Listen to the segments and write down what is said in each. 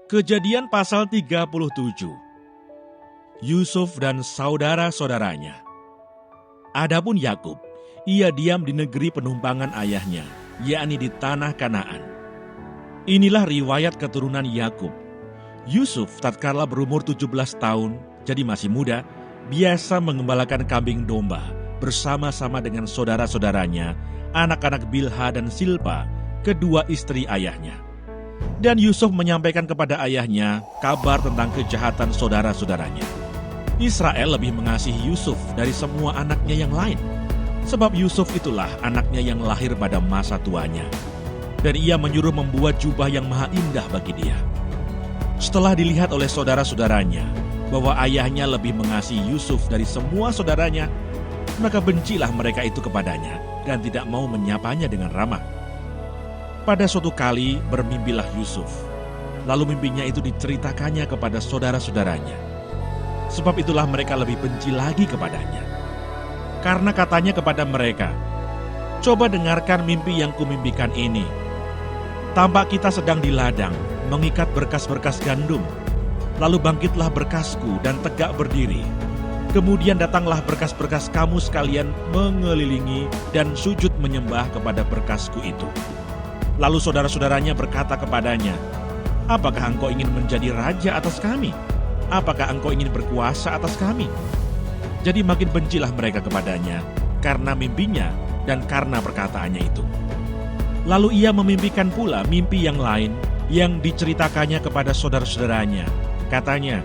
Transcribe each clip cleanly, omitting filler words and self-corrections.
Kejadian pasal 37. Yusuf dan saudara-saudaranya. Adapun Yakub, ia diam di negeri penumpangan ayahnya, yakni di tanah Kanaan. Inilah riwayat keturunan Yakub. Yusuf tatkala berumur 17 tahun, jadi masih muda, biasa mengembalakan kambing domba bersama-sama dengan saudara-saudaranya, anak-anak Bilha dan Silpa, kedua istri ayahnya. Dan Yusuf menyampaikan kepada ayahnya kabar tentang kejahatan saudara-saudaranya. Israel lebih mengasihi Yusuf dari semua anaknya yang lain, sebab Yusuf itulah anaknya yang lahir pada masa tuanya. Dan ia menyuruh membuat jubah yang maha indah bagi dia. Setelah dilihat oleh saudara-saudaranya bahwa ayahnya lebih mengasihi Yusuf dari semua saudaranya, maka bencilah mereka itu kepadanya dan tidak mau menyapanya dengan ramah. Pada suatu kali bermimpilah Yusuf, lalu mimpinya itu diceritakannya kepada saudara-saudaranya. Sebab itulah mereka lebih benci lagi kepadanya. Karena katanya kepada mereka, "Coba dengarkan mimpi yang kumimpikan ini. Tampak kita sedang di ladang, mengikat berkas-berkas gandum. Lalu bangkitlah berkasku dan tegak berdiri. Kemudian datanglah berkas-berkas kamu sekalian mengelilingi dan sujud menyembah kepada berkasku itu." Lalu saudara-saudaranya berkata kepadanya, "Apakah engkau ingin menjadi raja atas kami? Apakah engkau ingin berkuasa atas kami?" Jadi makin bencilah mereka kepadanya karena mimpinya dan karena perkataannya itu. Lalu ia memimpikan pula mimpi yang lain yang diceritakannya kepada saudara-saudaranya. Katanya,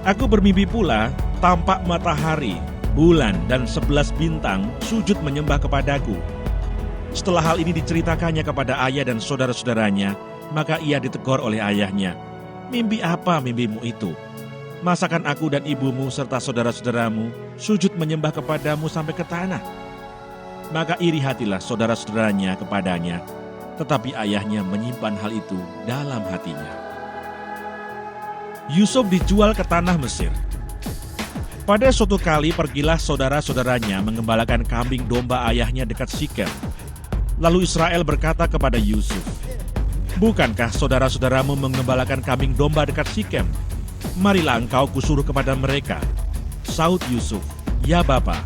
"Aku bermimpi pula tampak matahari, bulan, dan 11 bintang sujud menyembah kepadaku." Setelah hal ini diceritakannya kepada ayah dan saudara-saudaranya, maka ia ditegur oleh ayahnya. "Mimpi apa mimpimu itu? Masakan aku dan ibumu serta saudara-saudaramu sujud menyembah kepadamu sampai ke tanah?" Maka iri hatilah saudara-saudaranya kepadanya, tetapi ayahnya menyimpan hal itu dalam hatinya. Yusuf dijual ke tanah Mesir. Pada suatu kali pergilah saudara-saudaranya mengembalakan kambing domba ayahnya dekat Sikem. Lalu Israel berkata kepada Yusuf, "Bukankah saudara-saudaramu mengembalakan kambing domba dekat Sikem? Marilah engkau kusuruh kepada mereka." Saud Yusuf, "Ya Bapa."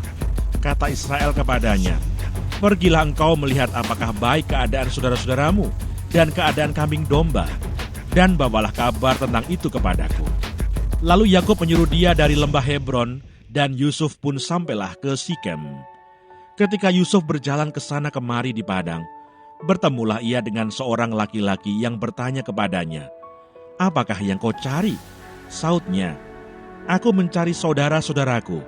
Kata Israel kepadanya, "Pergilah engkau melihat apakah baik keadaan saudara-saudaramu dan keadaan kambing domba, dan bawalah kabar tentang itu kepadaku." Lalu Yakub menyuruh dia dari lembah Hebron, dan Yusuf pun sampailah ke Sikem. Ketika Yusuf berjalan ke sana kemari di padang, bertemulah ia dengan seorang laki-laki yang bertanya kepadanya, "Apakah yang kau cari?" Saudnya, "Aku mencari saudara-saudaraku.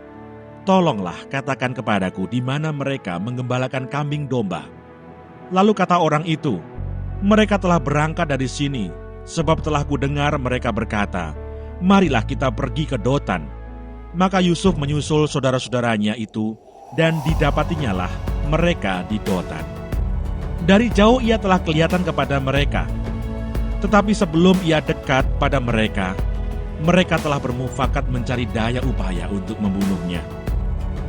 Tolonglah katakan kepadaku di mana mereka mengembalakan kambing domba." Lalu kata orang itu, "Mereka telah berangkat dari sini, sebab telah kudengar mereka berkata, 'Marilah kita pergi ke Dotan.'" Maka Yusuf menyusul saudara-saudaranya itu, dan didapatinya lah mereka di Dotan. Dari jauh ia telah kelihatan kepada mereka, tetapi sebelum ia dekat pada mereka, mereka telah bermufakat mencari daya upaya untuk membunuhnya.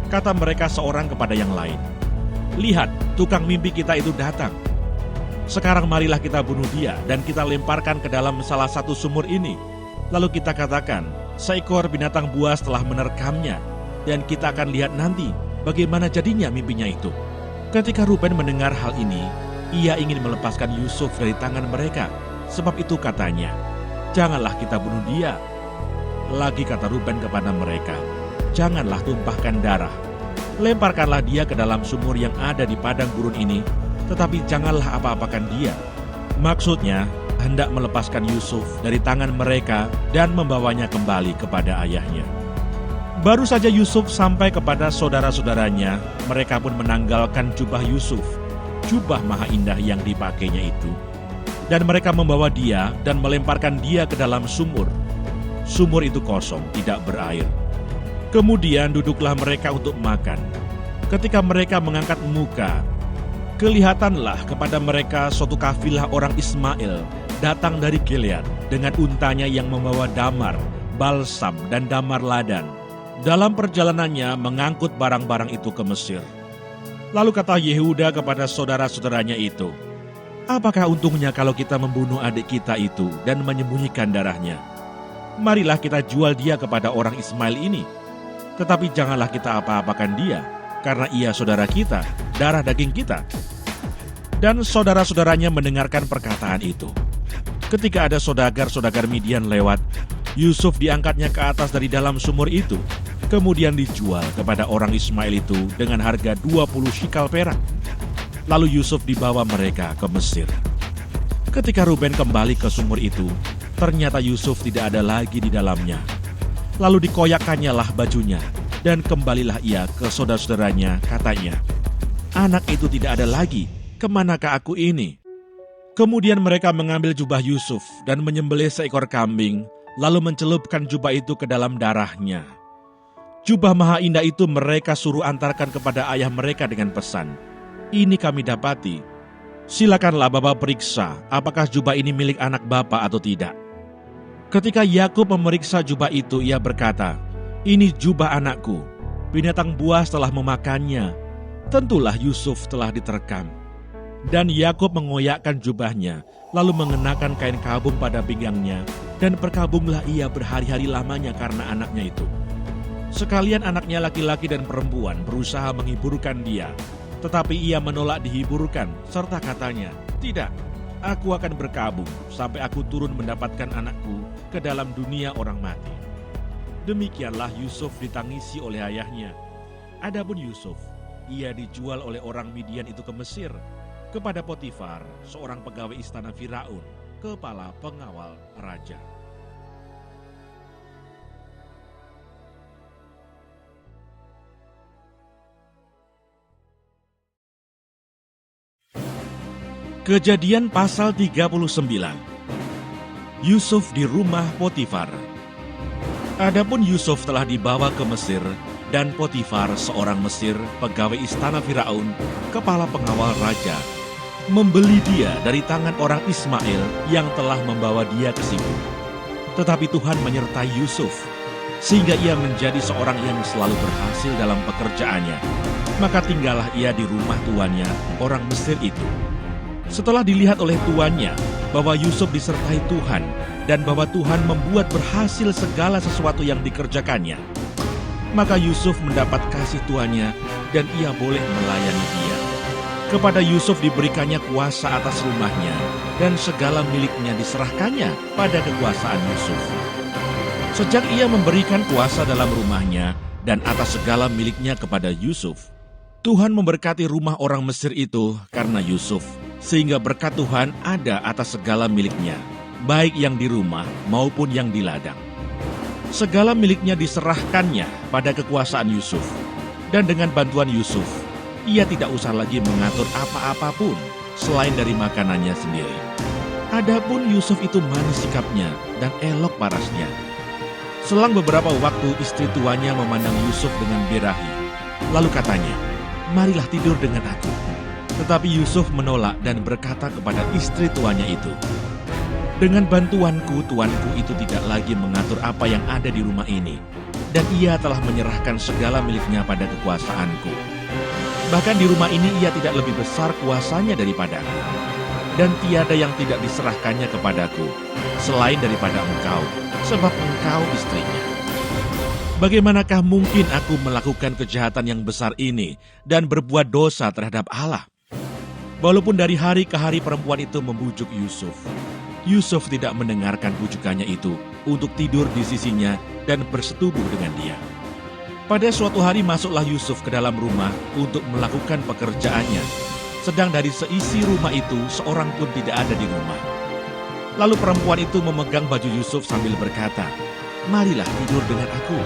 Kata mereka seorang kepada yang lain, "Lihat, tukang mimpi kita itu datang. Sekarang marilah kita bunuh dia dan kita lemparkan ke dalam salah satu sumur ini. Lalu kita katakan, seekor binatang buas telah menerkamnya, dan kita akan lihat nanti bagaimana jadinya mimpinya itu." Ketika Ruben mendengar hal ini, ia ingin melepaskan Yusuf dari tangan mereka. Sebab itu katanya, "Janganlah kita bunuh dia." Lagi kata Ruben kepada mereka, "Janganlah tumpahkan darah. Lemparkanlah dia ke dalam sumur yang ada di padang gurun ini, tetapi janganlah apa-apakan dia." Maksudnya, hendak melepaskan Yusuf dari tangan mereka dan membawanya kembali kepada ayahnya. Baru saja Yusuf sampai kepada saudara-saudaranya, mereka pun menanggalkan jubah Yusuf, jubah maha indah yang dipakainya itu. Dan mereka membawa dia dan melemparkan dia ke dalam sumur. Sumur itu kosong, tidak berair. Kemudian duduklah mereka untuk makan. Ketika mereka mengangkat muka, kelihatanlah kepada mereka suatu kafilah orang Ismail datang dari Gilead dengan untanya yang membawa damar, balsam, dan damar ladan. Dalam perjalanannya mengangkut barang-barang itu ke Mesir. Lalu kata Yehuda kepada saudara-saudaranya itu, Apakah untungnya kalau kita membunuh adik kita itu dan menyembunyikan darahnya? Marilah kita jual dia kepada orang Ismail ini. Tetapi janganlah kita apa-apakan dia, karena ia saudara kita, darah daging kita." Dan saudara-saudaranya mendengarkan perkataan itu. Ketika ada saudagar-saudagar Midian lewat, Yusuf diangkatnya ke atas dari dalam sumur itu, kemudian dijual kepada orang Ismail itu dengan harga 20 shikal perak. Lalu Yusuf dibawa mereka ke Mesir. Ketika Ruben kembali ke sumur itu, ternyata Yusuf tidak ada lagi di dalamnya. Lalu dikoyakkannya lah bajunya, dan kembalilah ia ke saudara-saudaranya, katanya, "Anak itu tidak ada lagi, kemanakah aku ini?" Kemudian mereka mengambil jubah Yusuf dan menyembelih seekor kambing, lalu mencelupkan jubah itu ke dalam darahnya. Jubah maha indah itu mereka suruh antarkan kepada ayah mereka dengan pesan, "Ini kami dapati. Silakanlah Bapak periksa apakah jubah ini milik anak Bapak atau tidak." Ketika Yakub memeriksa jubah itu, ia berkata, "Ini jubah anakku. Binatang buas telah memakannya. Tentulah Yusuf telah diterkam." Dan Yakub mengoyakkan jubahnya, lalu mengenakan kain kabung pada pinggangnya, dan berkabunglah ia berhari-hari lamanya karena anaknya itu. Sekalian anaknya laki-laki dan perempuan berusaha menghiburkan dia, tetapi ia menolak dihiburkan, serta katanya, "Tidak, aku akan berkabung sampai aku turun mendapatkan anakku ke dalam dunia orang mati." Demikianlah Yusuf ditangisi oleh ayahnya. Adapun Yusuf, ia dijual oleh orang Midian itu ke Mesir, kepada Potifar, seorang pegawai istana Firaun, kepala pengawal raja. Kejadian pasal 39. Yusuf di rumah Potifar. Adapun Yusuf telah dibawa ke Mesir, dan Potifar, seorang Mesir, pegawai istana Firaun, kepala pengawal raja, membeli dia dari tangan orang Ismail yang telah membawa dia ke situ. Tetapi Tuhan menyertai Yusuf, sehingga ia menjadi seorang yang selalu berhasil dalam pekerjaannya. Maka tinggallah ia di rumah tuannya, orang Mesir itu. Setelah dilihat oleh tuannya bahwa Yusuf disertai Tuhan, dan bahwa Tuhan membuat berhasil segala sesuatu yang dikerjakannya, maka Yusuf mendapat kasih tuannya, dan ia boleh melayani dia. Kepada Yusuf diberikannya kuasa atas rumahnya, dan segala miliknya diserahkannya pada kekuasaan Yusuf. Sejak ia memberikan kuasa dalam rumahnya dan atas segala miliknya kepada Yusuf, Tuhan memberkati rumah orang Mesir itu karena Yusuf, sehingga berkat Tuhan ada atas segala miliknya, baik yang di rumah maupun yang di ladang. Segala miliknya diserahkannya pada kekuasaan Yusuf, dan dengan bantuan Yusuf, ia tidak usah lagi mengatur apa-apapun selain dari makanannya sendiri. Adapun Yusuf itu manis sikapnya dan elok parasnya. Selang beberapa waktu istri tuannya memandang Yusuf dengan birahi. Lalu katanya, "Marilah tidur dengan aku." Tetapi Yusuf menolak dan berkata kepada istri tuannya itu, "Dengan bantuanku, tuanku itu tidak lagi mengatur apa yang ada di rumah ini, dan ia telah menyerahkan segala miliknya pada kekuasaanku. Bahkan di rumah ini ia tidak lebih besar kuasanya daripadaku, dan tiada yang tidak diserahkannya kepadaku, selain daripada engkau, sebab engkau istrinya. Bagaimanakah mungkin aku melakukan kejahatan yang besar ini dan berbuat dosa terhadap Allah?" Walaupun dari hari ke hari perempuan itu membujuk Yusuf, Yusuf tidak mendengarkan bujukannya itu untuk tidur di sisinya dan bersetubuh dengan dia. Pada suatu hari masuklah Yusuf ke dalam rumah untuk melakukan pekerjaannya, sedang dari seisi rumah itu seorang pun tidak ada di rumah. Lalu perempuan itu memegang baju Yusuf sambil berkata, "Marilah tidur dengan aku."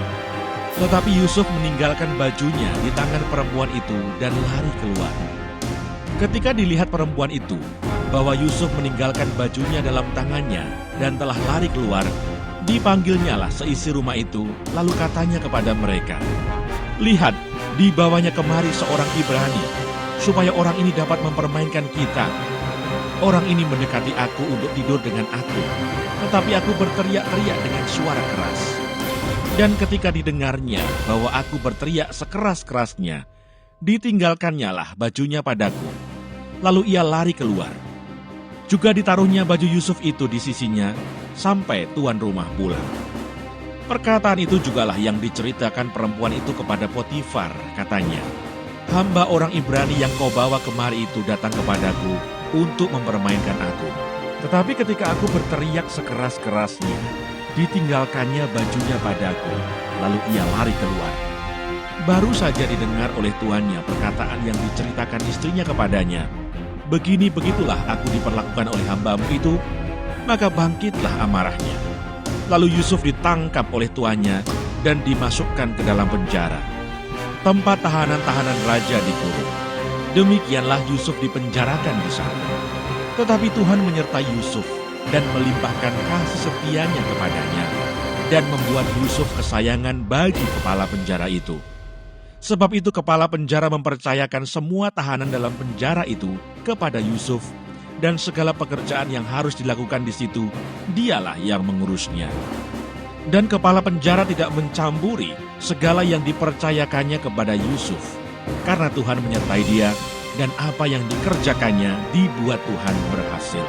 Tetapi Yusuf meninggalkan bajunya di tangan perempuan itu dan lari keluar. Ketika dilihat perempuan itu bahwa Yusuf meninggalkan bajunya dalam tangannya dan telah lari keluar, dipanggilnyalah seisi rumah itu, lalu katanya kepada mereka, "Lihat, dibawanya kemari seorang Ibrani, supaya orang ini dapat mempermainkan kita. Orang ini mendekati aku untuk tidur dengan aku, tetapi aku berteriak-teriak dengan suara keras. Dan ketika didengarnya bahwa aku berteriak sekeras-kerasnya, ditinggalkannyalah bajunya padaku. Lalu ia lari keluar. Juga ditaruhnya baju Yusuf itu di sisinya sampai tuan rumah pulang. Perkataan itu jugalah yang diceritakan perempuan itu kepada Potifar, katanya, "Hamba orang Ibrani yang kau bawa kemari itu datang kepadaku untuk mempermainkan aku. Tetapi ketika aku berteriak sekeras-kerasnya, ditinggalkannya bajunya padaku, lalu ia lari keluar." Baru saja didengar oleh tuannya perkataan yang diceritakan istrinya kepadanya, "Begini begitulah aku diperlakukan oleh hambamu itu," maka bangkitlah amarahnya. Lalu Yusuf ditangkap oleh tuannya dan dimasukkan ke dalam penjara, tempat tahanan-tahanan raja dikurung. Demikianlah Yusuf dipenjarakan di sana. Tetapi Tuhan menyertai Yusuf dan melimpahkan kasih setianya kepadanya dan membuat Yusuf kesayangan bagi kepala penjara itu. Sebab itu kepala penjara mempercayakan semua tahanan dalam penjara itu kepada Yusuf, dan segala pekerjaan yang harus dilakukan di situ, dialah yang mengurusnya. Dan kepala penjara tidak mencampuri segala yang dipercayakannya kepada Yusuf, karena Tuhan menyertai dia, dan apa yang dikerjakannya dibuat Tuhan berhasil.